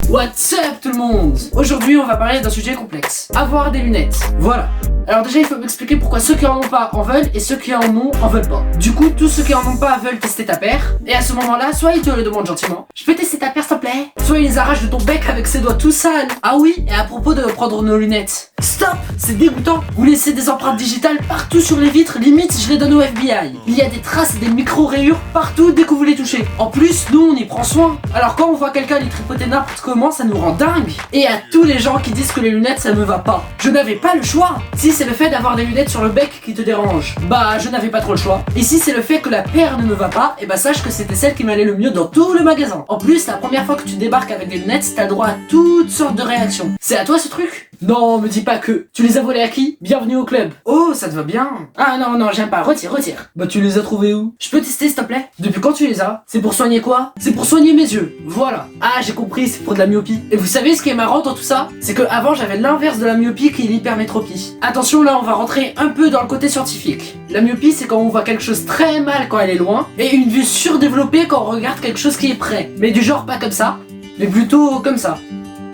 What's up tout le monde? Aujourd'hui on va parler d'un sujet complexe. Avoir des lunettes. Voilà. Alors déjà il faut m'expliquer pourquoi ceux qui en ont pas en veulent et ceux qui en ont en veulent pas. Du coup tous ceux qui en ont pas veulent tester ta paire. Et à ce moment là soit ils te le demandent gentiment. Je peux tester ta paire s'il te plaît? Soit ils les arrachent de ton bec avec ses doigts tout sales. Ah oui, et à propos de prendre nos lunettes. Stop! C'est dégoûtant. Vous laissez des empreintes digitales partout sur les vitres, limite je les donne au FBI. Il y a des traces et des micro-rayures partout dès que vous les touchez. En plus nous on y prend soin. Alors quand on voit quelqu'un les tripoter n'importe comment, ça nous rend dingue. Et à tous les gens qui disent que les lunettes ça me va pas. Je n'avais pas le choix. Si c'est le fait d'avoir des lunettes sur le bec qui te dérange, bah je n'avais pas trop le choix. Et si c'est le fait que la paire ne me va pas, et bah sache que c'était celle qui m'allait le mieux dans tout le magasin. En plus, la première fois que tu débarques avec des lunettes, t'as droit à toutes sortes de réactions. C'est à toi ce truc? Non, me dis pas que. Tu les as volées à qui? Bienvenue au club. Oh, ça te va bien. Ah non, j'aime pas. Retire. Bah tu les as trouvés où? Je peux tester s'il te plaît? Depuis quand tu les as? C'est pour soigner quoi? C'est pour soigner mes yeux. Voilà. Ah, j'ai compris, c'est pour de la myopie. Et vous savez ce qui est marrant dans tout ça? C'est que avant j'avais l'inverse de la myopie qui est l'hypermétropie. Attention, là on va rentrer un peu dans le côté scientifique. La myopie c'est quand on voit quelque chose très mal quand elle est loin, et une vue surdéveloppée quand on regarde quelque chose qui est près. Mais du genre pas comme ça, mais plutôt comme ça.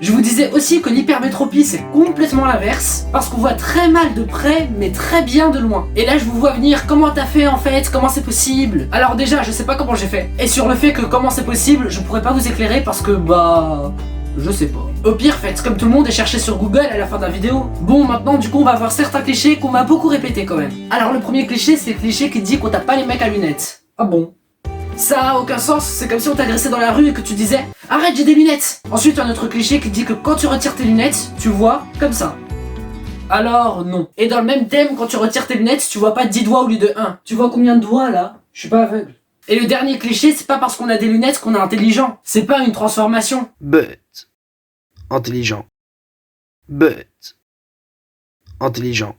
Je vous disais aussi que l'hypermétropie c'est complètement l'inverse, parce qu'on voit très mal de près, mais très bien de loin. Et là je vous vois venir, comment t'as fait en fait, comment c'est possible? Alors déjà je sais pas comment j'ai fait, et sur le fait que comment c'est possible, je pourrais pas vous éclairer parce que bah... je sais pas. Au pire, faites comme tout le monde et cherchez sur Google à la fin de la vidéo. Bon, maintenant du coup on va voir certains clichés qu'on m'a beaucoup répétés quand même. Alors le premier cliché c'est le cliché qui dit qu'on tape pas les mecs à lunettes. Ah bon? Ça a aucun sens, c'est comme si on t'agressait dans la rue et que tu disais « Arrête, j'ai des lunettes !» Ensuite un autre cliché qui dit que quand tu retires tes lunettes, tu vois comme ça. Alors non. Et dans le même thème, quand tu retires tes lunettes, tu vois pas 10 doigts au lieu de 1. Tu vois combien de doigts là? Je suis pas aveugle. Et le dernier cliché, c'est pas parce qu'on a des lunettes qu'on est intelligent. C'est pas une transformation. But. Intelligent. But. Intelligent.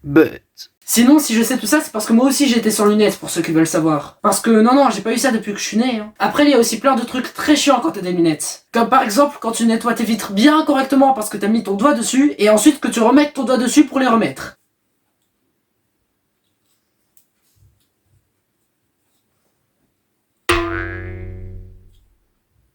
But. Sinon, si je sais tout ça, c'est parce que moi aussi j'étais sans lunettes, pour ceux qui veulent savoir. Parce que non, j'ai pas eu ça depuis que je suis né. Après, il y a aussi plein de trucs très chiants quand t'as des lunettes. Comme par exemple, quand tu nettoies tes vitres bien correctement parce que t'as mis ton doigt dessus, et ensuite que tu remettes ton doigt dessus pour les remettre.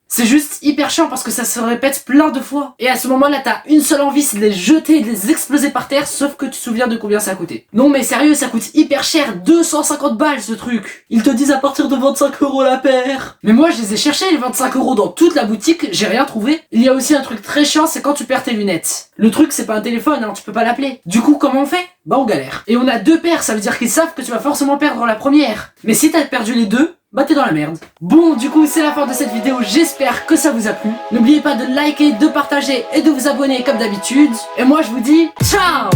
C'est juste hyper chiant parce que ça se répète plein de fois. Et à ce moment-là, t'as une seule envie, c'est de les jeter et de les exploser par terre, sauf que tu te souviens de combien ça a coûté. Non mais sérieux, ça coûte hyper cher, 250 balles ce truc. Ils te disent à partir de 25 € la paire. Mais moi, je les ai cherchés, les 25 € dans toute la boutique, j'ai rien trouvé. Il y a aussi un truc très chiant, c'est quand tu perds tes lunettes. Le truc, c'est pas un téléphone, hein, tu peux pas l'appeler. Du coup, comment on fait? Bah on galère. Et on a deux paires, ça veut dire qu'ils savent que tu vas forcément perdre la première. Mais si t'as perdu les deux, bah t'es dans la merde. Bon, du coup c'est la fin de cette vidéo, j'espère que ça vous a plu. N'oubliez pas de liker, de partager et de vous abonner comme d'habitude. Et moi je vous dis ciao!